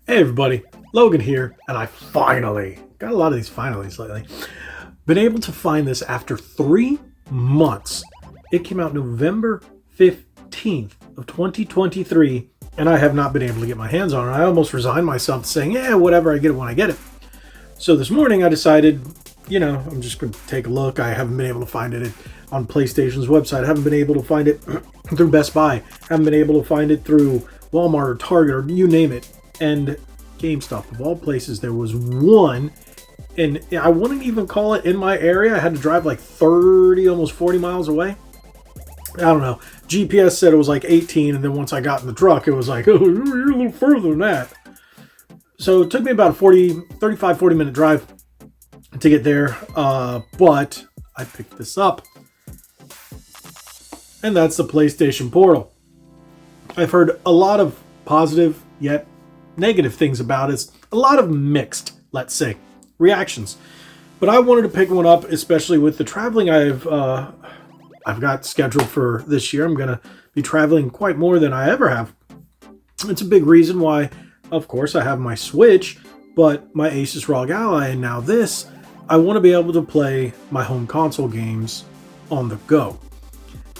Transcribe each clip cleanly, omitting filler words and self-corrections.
Hey everybody, Logan here, and I finally got a lot of these finallys lately. Been able to find this after 3 months. It came out November 15th of 2023, and I have not been able to get my hands on it. I almost resigned myself to saying, yeah, whatever, I get it when I get it. So this morning I decided, I'm just going to take a look. I haven't been able to find it on PlayStation's website. I haven't been able to find it through Best Buy. Haven't been able to find it through Walmart or Target or you name it. And GameStop, of all places, there was one, and I wouldn't even call it in my area. I had to drive like 30, almost 40 miles away. I don't know. GPS said it was like 18, and then once I got in the truck, it was like, oh, you're a little further than that. So it took me about a 35, 40 minute drive to get there, but I picked this up, and that's the PlayStation Portal. I've heard a lot of positive, yet negative things about it. A lot of mixed, let's say, reactions. But I wanted to pick one up, especially with the traveling I've got scheduled for this year. I'm going to be traveling quite more than I ever have. It's a big reason why, of course, I have my Switch, but my Asus ROG Ally, and now this. I want to be able to play my home console games on the go.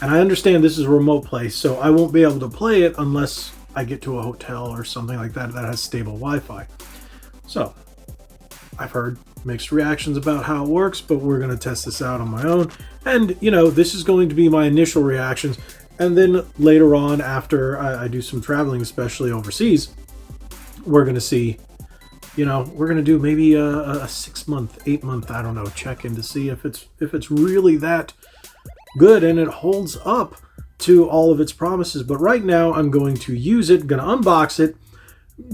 And I understand this is a remote place, so I won't be able to play it unless I get to a hotel or something like that that has stable Wi-Fi. So I've heard mixed reactions about how it works, but we're going to test this out on my own. And, this is going to be my initial reactions. And then later on, after I do some traveling, especially overseas, we're going to see, we're going to do maybe a 6 month, 8 month, I don't know, check-in to see if it's really that good and it holds up to all of its promises. But right now I'm going to use it, going to unbox it,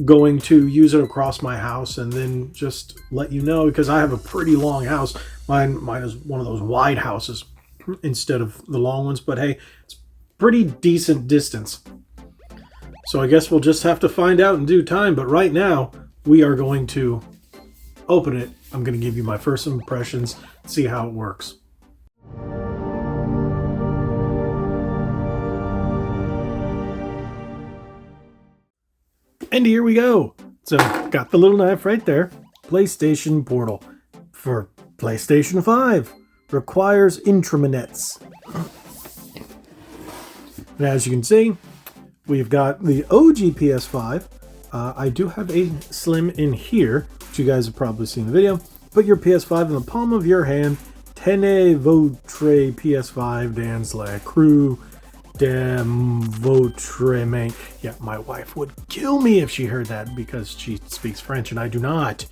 going to use it across my house, and then just let you know, because I have a pretty long house. Mine is one of those wide houses instead of the long ones, but hey, it's pretty decent distance. So I guess we'll just have to find out in due time. But right now we are going to open it. I'm going to give you my first impressions, see how it works. And here we go. So, got the little knife right there. PlayStation Portal for PlayStation 5. Requires intranets. And as you can see, we've got the OG PS5. I do have a Slim in here, which you guys have probably seen the video. Put your PS5 in the palm of your hand. Tenez votre PS5 dans la crew de votre main. Yeah, my wife would kill me if she heard that, because she speaks French and I do not.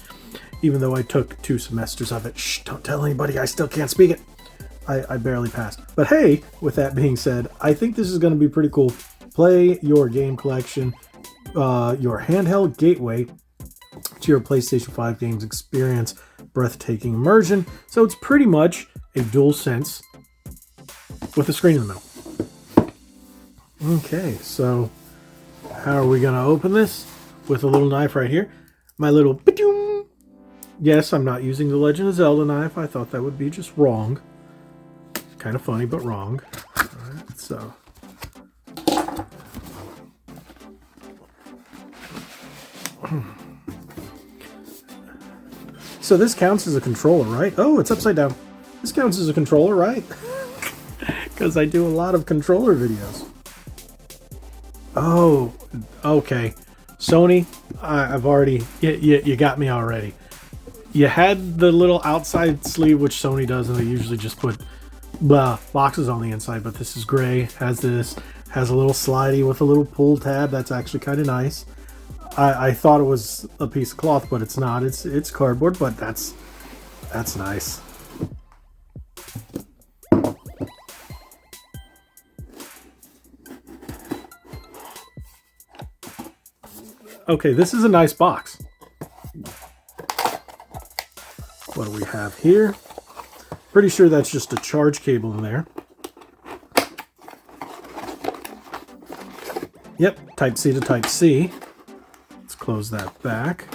Even though I took 2 semesters of it. Shh, don't tell anybody, I still can't speak it. I barely passed. But hey, with that being said, I think this is going to be pretty cool. Play your game collection, your handheld gateway to your PlayStation 5 games experience, breathtaking immersion. So it's pretty much a DualSense with a screen in the middle. Okay, so how are we going to open this? With a little knife right here. My little... Yes, I'm not using the Legend of Zelda knife. I thought that would be just wrong. Kind of funny, but wrong. Alright, so... So this counts as a controller, right? Oh, it's upside down. This counts as a controller, right? Because I do a lot of controller videos. Oh, okay. Sony, I've already... You got me already. You had the little outside sleeve, which Sony does, and they usually just put boxes on the inside, but this is gray. Has this. Has a little slidey with a little pull tab. That's actually kind of nice. I thought it was a piece of cloth, but it's not. It's cardboard, but that's nice. Okay, this is a nice box. What do we have here? Pretty sure that's just a charge cable in there. Yep, Type C to Type C. Let's close that back.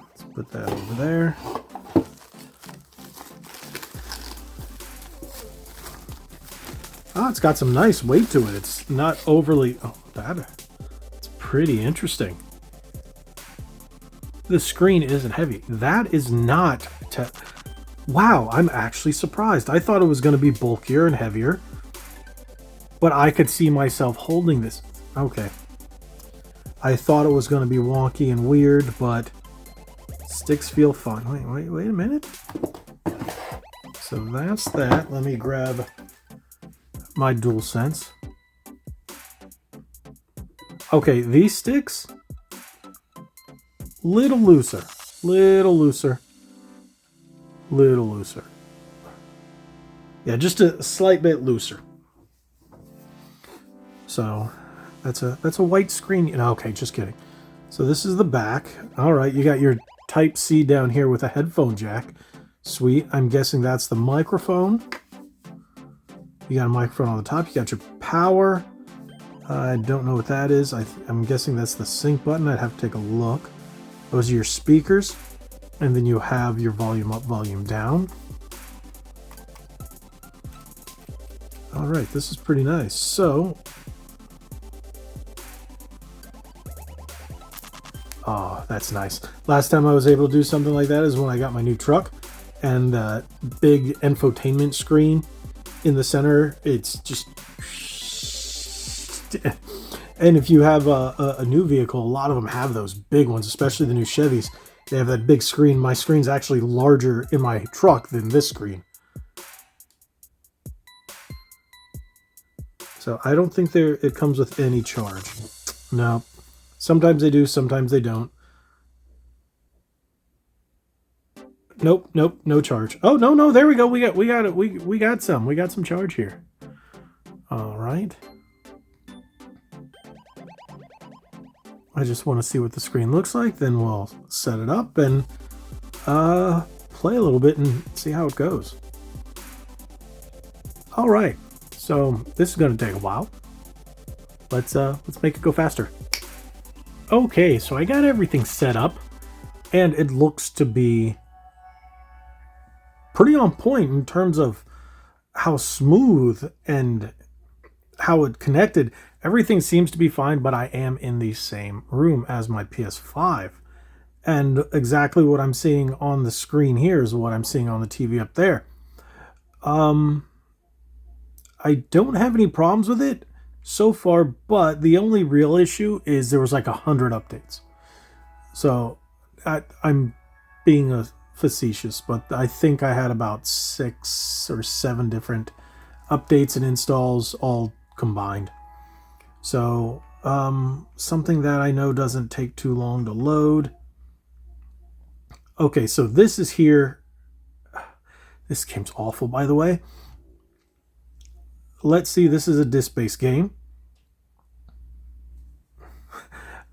Let's put that over there. Oh, it's got some nice weight to it. It's not overly... Oh, It's pretty interesting. The screen isn't heavy. That is not... Wow, I'm actually surprised. I thought it was going to be bulkier and heavier. But I could see myself holding this. Okay. I thought it was going to be wonky and weird, but sticks feel fine. Wait a minute. So that's that. Let me grab my DualSense. Okay, these sticks, little looser. Yeah, just a slight bit looser. So that's a white screen. Okay, just kidding. So this is the back. All right, you got your Type-C down here with a headphone jack. Sweet. I'm guessing that's the microphone. You got a microphone on the top. You got your power. I don't know what that is. I'm guessing that's the sync button. I'd have to take a look. Those are your speakers. And then you have your volume up, volume down. All right, this is pretty nice. So, oh, that's nice. Last time I was able to do something like that is when I got my new truck. And big infotainment screen in the center. It's just... And if you have a new vehicle, a lot of them have those big ones, especially the new Chevys. They have that big screen. My screen's actually larger in my truck than this screen. So I don't think it comes with any charge. No. Sometimes they do, sometimes they don't. Nope, no charge. Oh, no, there we go. We got it. We got some charge here. All right. I just want to see what the screen looks like, then we'll set it up and play a little bit and see how it goes. All right, so this is going to take a while. Let's make it go faster. Okay, so I got everything set up, and it looks to be pretty on point in terms of how smooth and how it connected. Everything seems to be fine, but I am in the same room as my PS5. And exactly what I'm seeing on the screen here is what I'm seeing on the TV up there. I don't have any problems with it so far, but the only real issue is there was like 100 updates. So I'm being facetious, but I think I had about 6 or 7 different updates and installs all combined. So something that I know doesn't take too long to load. Okay, so this is here. This game's awful, by the way. Let's see, this is a disc-based game.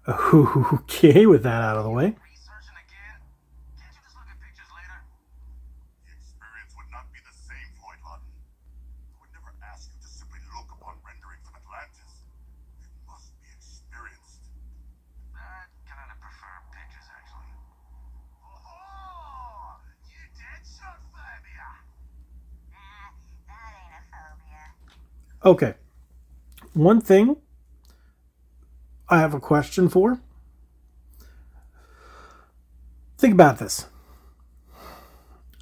Okay, with that out of the way. Okay, one thing I have a question for. Think about this.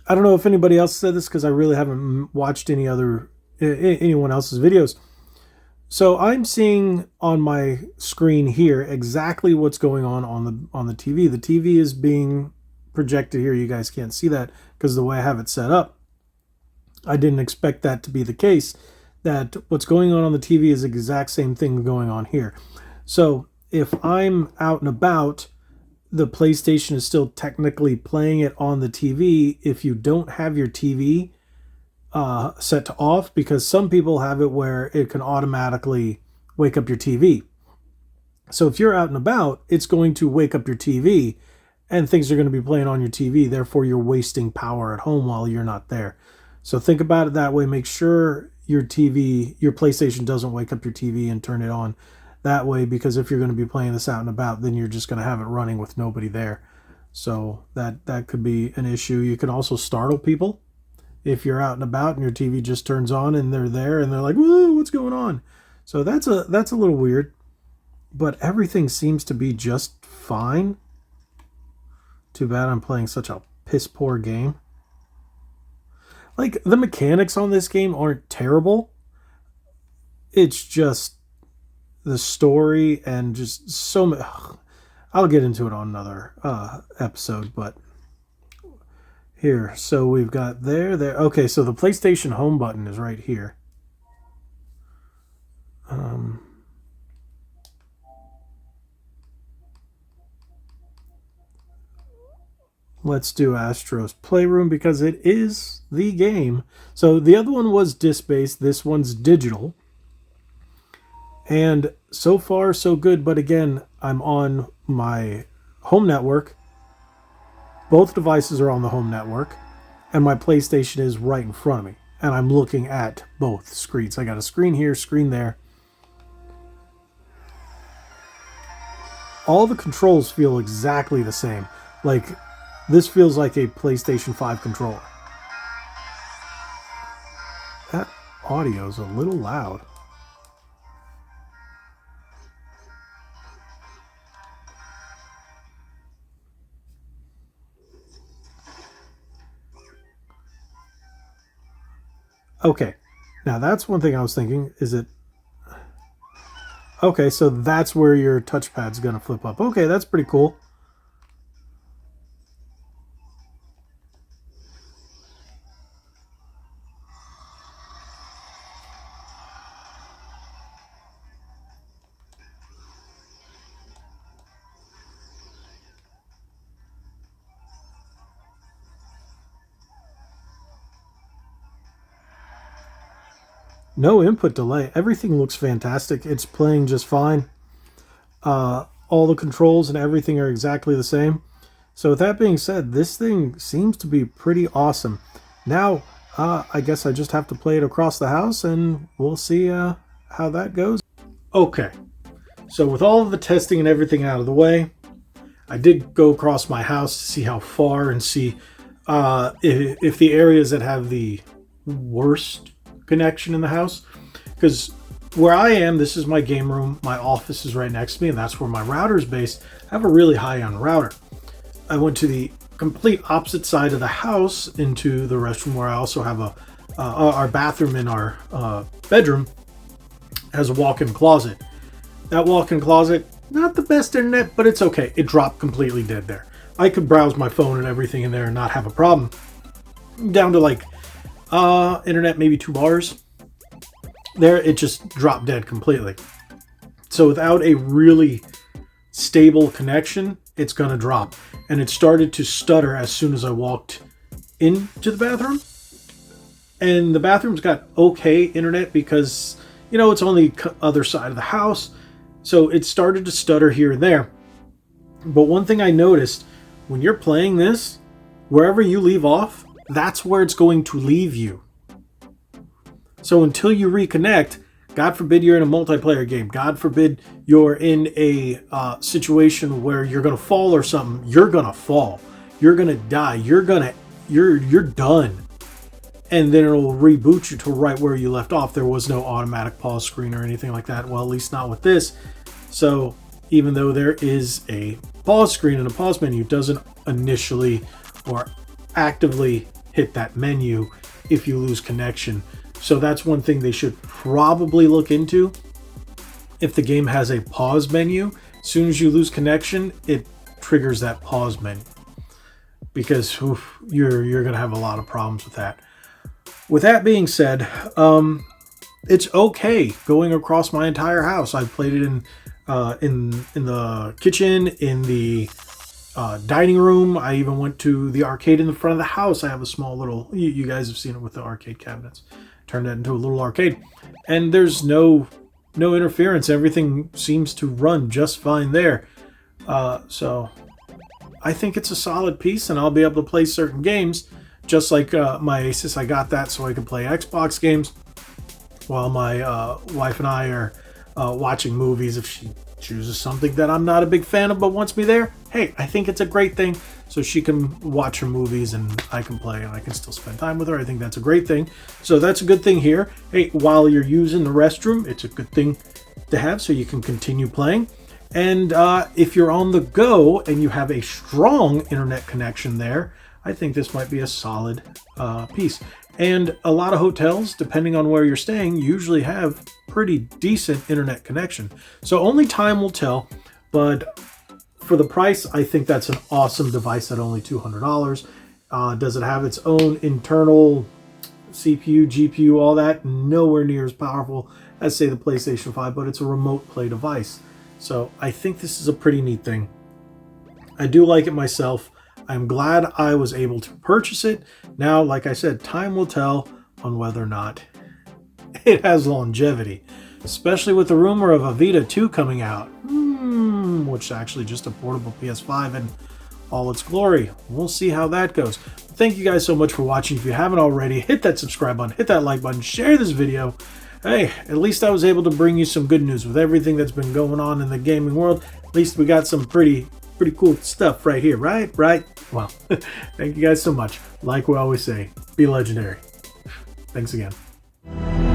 I don't know if anybody else said this because I really haven't watched anyone else's videos. So I'm seeing on my screen here exactly what's going on the TV. The TV is being projected here. You guys can't see that because of the way I have it set up. I didn't expect that to be the case. That what's going on the TV is the exact same thing going on here. So if I'm out and about, the PlayStation is still technically playing it on the TV if you don't have your TV set to off, because some people have it where it can automatically wake up your TV. So if you're out and about, it's going to wake up your TV and things are going to be playing on your TV. Therefore, you're wasting power at home while you're not there. So think about it that way. Make sure your PlayStation doesn't wake up your TV and turn it on that way, because if you're going to be playing this out and about, then you're just going to have it running with nobody there. So that could be an issue. You can also startle people if you're out and about and your TV just turns on and they're there and they're like, "Whoa, what's going on?" So that's a little weird. but everything seems to be just fine. Too bad I'm playing such a piss poor game. Like, the mechanics on this game aren't terrible. It's just the story and just so much. I'll get into it on another episode, but here. So we've got there. Okay, so the PlayStation home button is right here. Let's do Astro's Playroom because it is the game. So the other one was disc-based. This one's digital. And so far, so good. But again, I'm on my home network. Both devices are on the home network. And my PlayStation is right in front of me. And I'm looking at both screens. I got a screen here, screen there. All the controls feel exactly the same. Like, this feels like a PlayStation 5 controller. That audio's a little loud. Okay, now that's one thing I was thinking. Is it... Okay, so that's where your touchpad's going to flip up. Okay, that's pretty cool. No input delay. Everything looks fantastic. It's playing just fine. All the controls and everything are exactly the same. So with that being said, this thing seems to be pretty awesome. Now, I guess I just have to play it across the house and we'll see how that goes. Okay, so with all of the testing and everything out of the way, I did go across my house to see how far and see if the areas that have the worst connection in the house, because where I am, this is my game room, my office is right next to me, and that's where my router is based. I have a really high-end router. I went to the complete opposite side of the house into the restroom, where I also have our bathroom in our bedroom has a walk-in closet. That walk-in closet, not the best internet, but it's okay. It dropped completely dead there. I could browse my phone and everything in there and not have a problem. Down to like internet, maybe 2 bars. There, it just dropped dead completely. So without a really stable connection, it's going to drop. And it started to stutter as soon as I walked into the bathroom. And the bathroom's got okay internet because, you know, it's on the other side of the house. So it started to stutter here and there. But one thing I noticed, when you're playing this, wherever you leave off, that's where it's going to leave you. So until you reconnect, God forbid you're in a multiplayer game, God forbid you're in a situation where you're going to fall or something, you're going to fall. You're going to die. You're done. And then it'll reboot you to right where you left off. There was no automatic pause screen or anything like that. Well, at least not with this. So even though there is a pause screen and a pause menu, it doesn't initially or actively hit that menu if you lose connection. So that's one thing they should probably look into. If the game has a pause menu, as soon as you lose connection, it triggers that pause menu. Because you're going to have a lot of problems with that. With that being said, it's okay going across my entire house. I've played it in the kitchen, in the dining room. I even went to the arcade in the front of the house. I have a small little, you guys have seen it with the arcade cabinets. Turned that into a little arcade. And there's no interference. Everything seems to run just fine there. So I think it's a solid piece, and I'll be able to play certain games. Just like my Asus, I got that so I can play Xbox games while my wife and I are watching movies. If she chooses something that I'm not a big fan of but wants me there, hey, I think it's a great thing. So she can watch her movies and I can play and I can still spend time with her. I think that's a great thing. So that's a good thing here. Hey, while you're using the restroom, it's a good thing to have so you can continue playing. And if you're on the go and you have a strong internet connection there, I think this might be a solid piece. And a lot of hotels, depending on where you're staying, usually have pretty decent internet connection. So only time will tell, but for the price, I think that's an awesome device at only $200. Does it have its own internal CPU, GPU, all that? Nowhere near as powerful as, say, the PlayStation 5, but it's a remote play device. So I think this is a pretty neat thing. I do like it myself. I'm glad I was able to purchase it. Now, like I said, time will tell on whether or not it has longevity, especially with the rumor of a Vita 2 coming out, which is actually just a portable PS5 in all its glory. We'll see how that goes. Thank you guys so much for watching. If you haven't already, hit that subscribe button, hit that like button, share this video. Hey, at least I was able to bring you some good news with everything that's been going on in the gaming world. At least we got some pretty cool stuff right here, right? Well, thank you guys so much. Like we always say, be legendary. Thanks again.